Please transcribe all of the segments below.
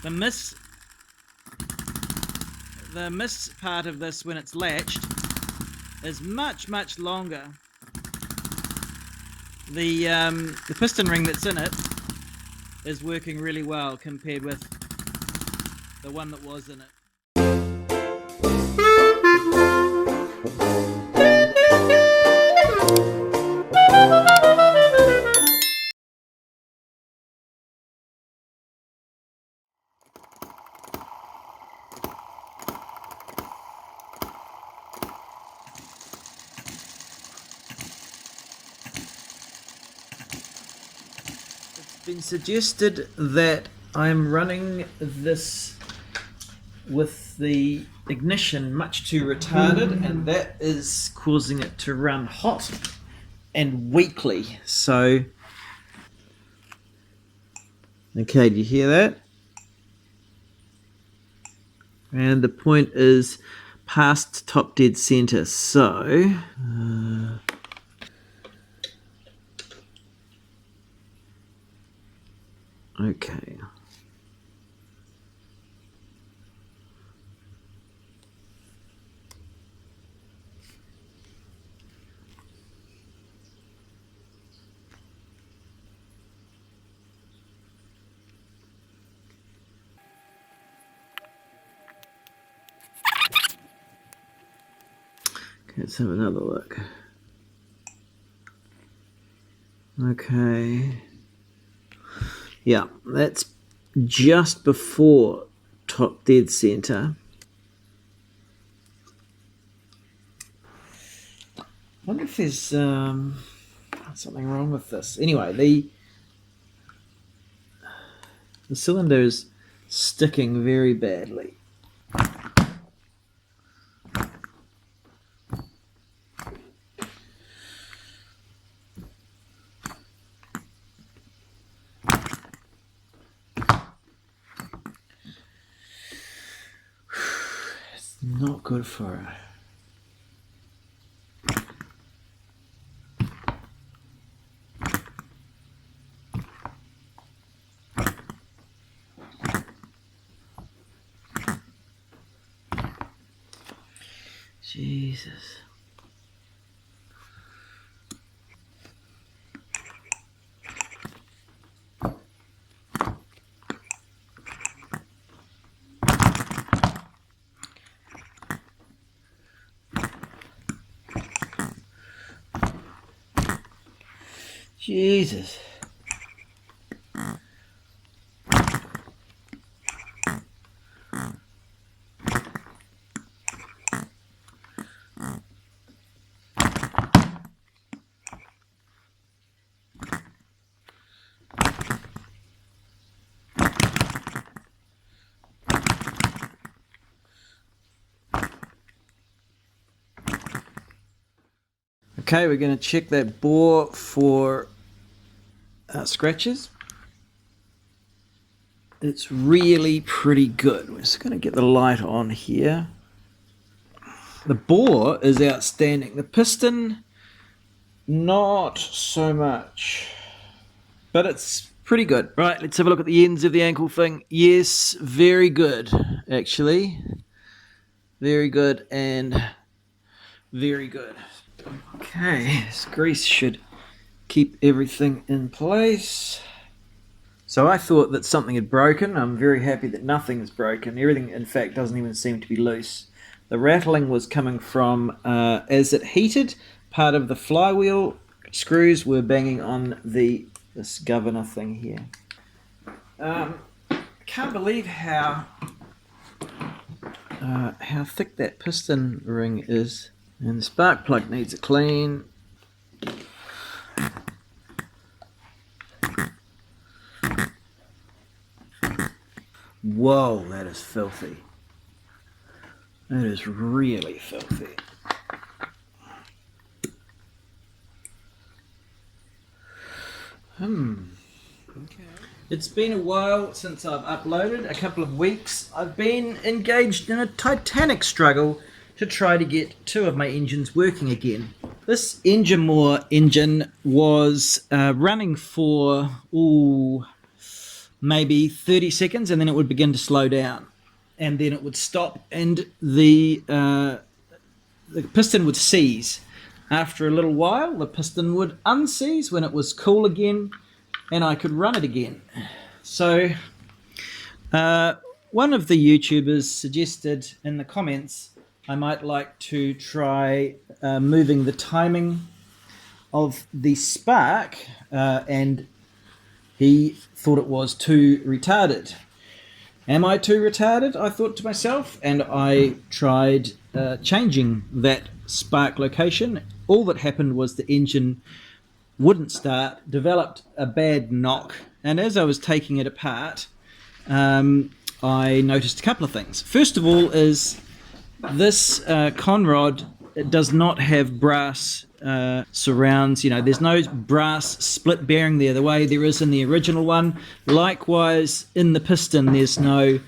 The miss part of this, when it's latched, is much longer. The piston ring that's in it is working really well compared with the one that was in it. Been suggested that I'm running this with the ignition much too retarded, and that is causing it to run hot and weakly. So, okay, do you hear that? And the point is past top dead center. So, okay. Let's have another look. Okay. Yeah, that's just before top dead center. I wonder if there's something wrong with this. Anyway, the cylinder is sticking very badly. Not good for her. Jesus. Jesus. Okay, we're going to check that bore for scratches. It's really pretty good. We're just going to get the light on here. The bore is outstanding. The piston, not so much, but it's pretty good. Right, let's have a look at the ends of the ankle thing. Yes, very good, actually. Very good and very good. Okay, this grease should keep everything in place. So I thought that something had broken. I'm very happy that nothing is broken. Everything, in fact, doesn't even seem to be loose. The rattling was coming from, as it heated, part of the flywheel screws were banging on this governor thing here. Can't believe how thick that piston ring is. And the spark plug needs a clean. Whoa, that is filthy. That is really filthy. Okay. It's been a while since I've uploaded, a couple of weeks. I've been engaged in a titanic struggle to try to get two of my engines working again. This Enjomor engine was running for, maybe 30 seconds, and then it would begin to slow down, and then it would stop, and the piston would seize. After a little while, the piston would unseize when it was cool again, and I could run it again. So one of the YouTubers suggested in the comments I might like to try moving the timing of the spark, and he thought it was too retarded. Am I too retarded? I thought to myself, and I tried changing that spark location. All that happened was the engine wouldn't start, developed a bad knock, and as I was taking it apart, I noticed a couple of things. First of all is this conrod, it does not have brass surrounds. You know, there's no brass split bearing there the way there is in the original one. Likewise, in the piston, there's no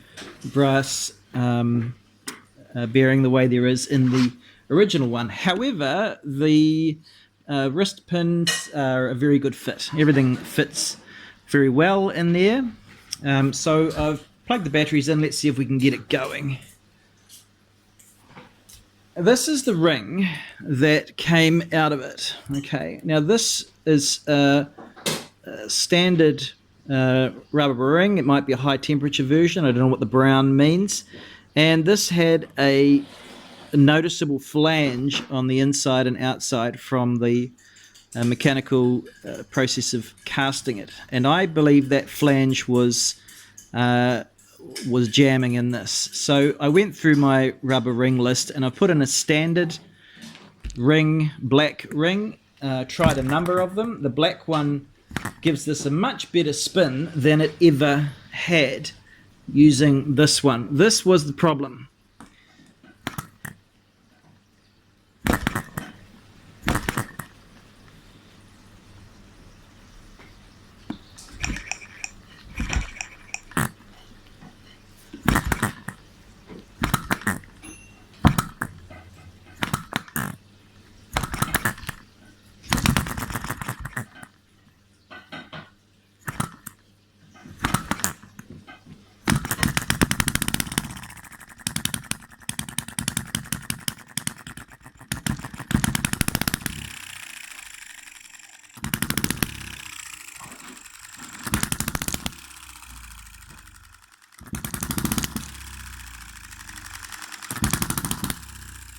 brass bearing the way there is in the original one. However, the wrist pins are a very good fit. Everything fits very well in there. So I've plugged the batteries in. Let's see if we can get it going. This is the ring that came out of it. Okay, now this is a standard rubber ring. It might be a high temperature version. I don't know what the brown means. And this had a noticeable flange on the inside and outside from the mechanical process of casting it. And I believe that flange was jamming in this. So I went through my rubber ring list and I put in a standard ring, black ring, tried a number of them. The black one gives this a much better spin than it ever had using this one. This was the problem.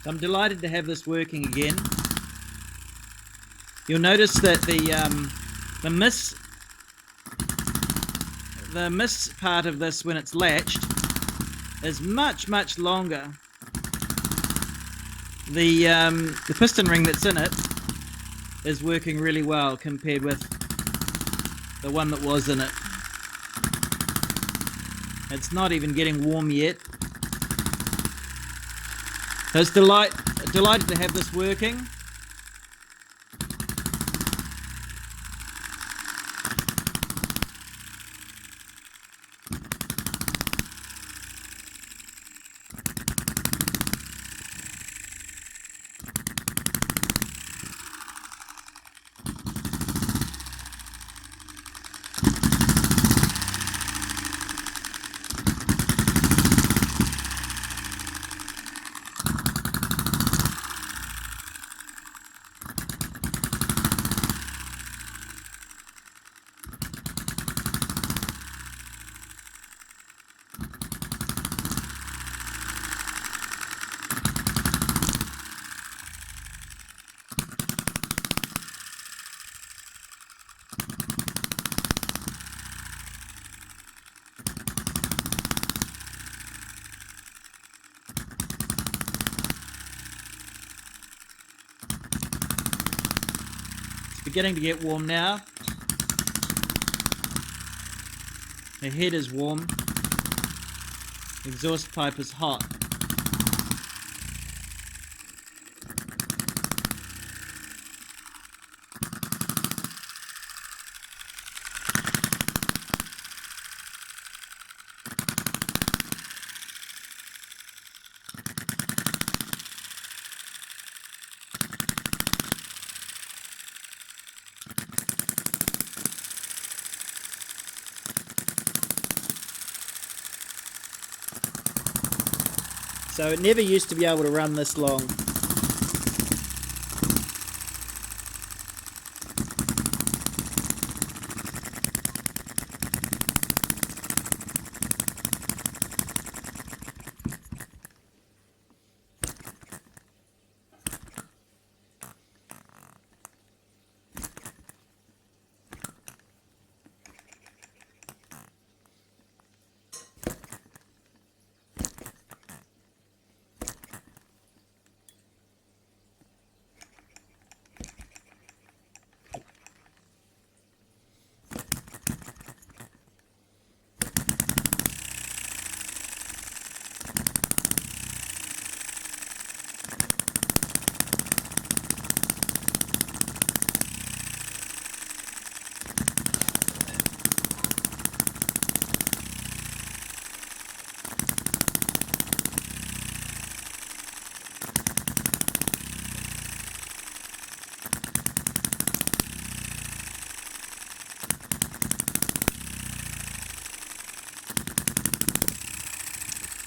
I'm delighted to have this working again. You'll notice that the miss part of this, when it's latched, is much longer. The piston ring that's in it is working really well compared with the one that was in it. It's not even getting warm yet. So it's delighted to have this working. Beginning to get warm now. The head is warm. The exhaust pipe is hot. So it never used to be able to run this long.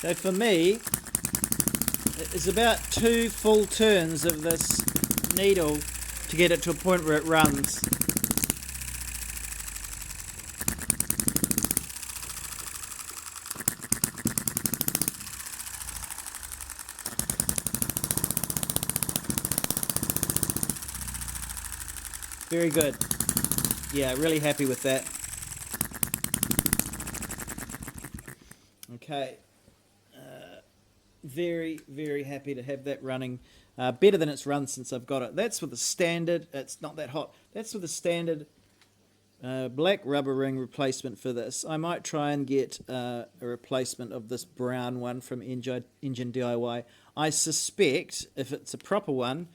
So for me, it's about 2 full turns of this needle to get it to a point where it runs. Very good. Yeah, really happy with that. Okay. Very, very happy to have that running. Better than it's run since I've got it. That's with the standard. It's not that hot. That's with the standard black rubber ring replacement for this. I might try and get a replacement of this brown one from Engine DIY. I suspect if it's a proper one,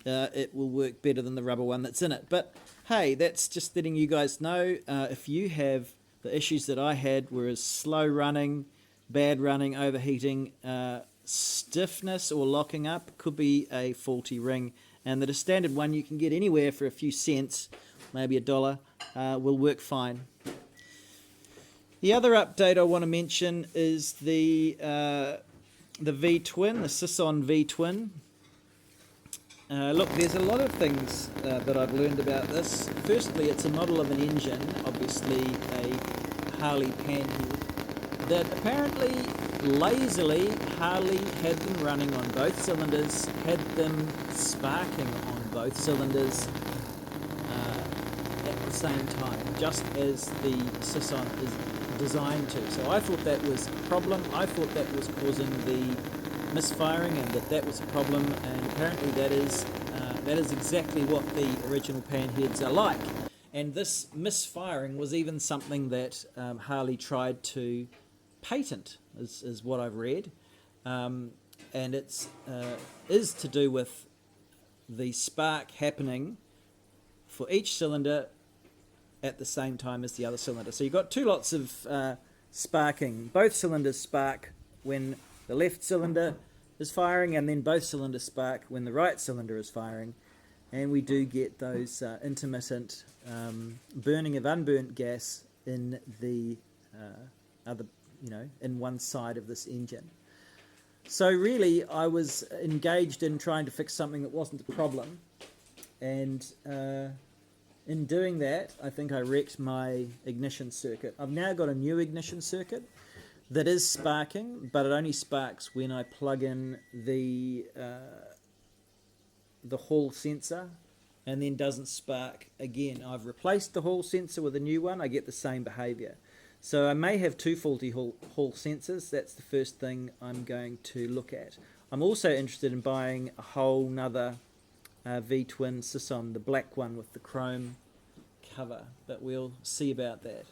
it will work better than the rubber one that's in it. But hey, that's just letting you guys know if you have the issues that I had, whereas slow running, bad running, overheating, stiffness or locking up, could be a faulty ring. And the standard one you can get anywhere for a few cents, maybe $1, will work fine. The other update I want to mention is the V-twin, the Sisson V-twin. Look, there's a lot of things that I've learned about this. Firstly, it's a model of an engine, obviously a Harley panhead, that apparently lazily Harley had them running on both cylinders, had them sparking on both cylinders at the same time, just as the Sisson is designed to. So I thought that was a problem. I thought that was causing the misfiring and that was a problem, and apparently that is exactly what the original panheads are like. And this misfiring was even something that Harley tried to patent, is what I've read, and it's is to do with the spark happening for each cylinder at the same time as the other cylinder. So you've got 2 lots of sparking. Both cylinders spark when the left cylinder is firing, and then both cylinders spark when the right cylinder is firing, and we do get those intermittent burning of unburnt gas in the other, in one side of this engine. So really I was engaged in trying to fix something that wasn't a problem, and in doing that I think I wrecked my ignition circuit. I've now got a new ignition circuit that is sparking, but it only sparks when I plug in the hall sensor, and then doesn't spark again. I've replaced the hall sensor with a new one. I get the same behavior. So I may have 2 faulty hall sensors. That's the first thing I'm going to look at. I'm also interested in buying a whole nother V-twin Sisson, the black one with the chrome cover, but we'll see about that.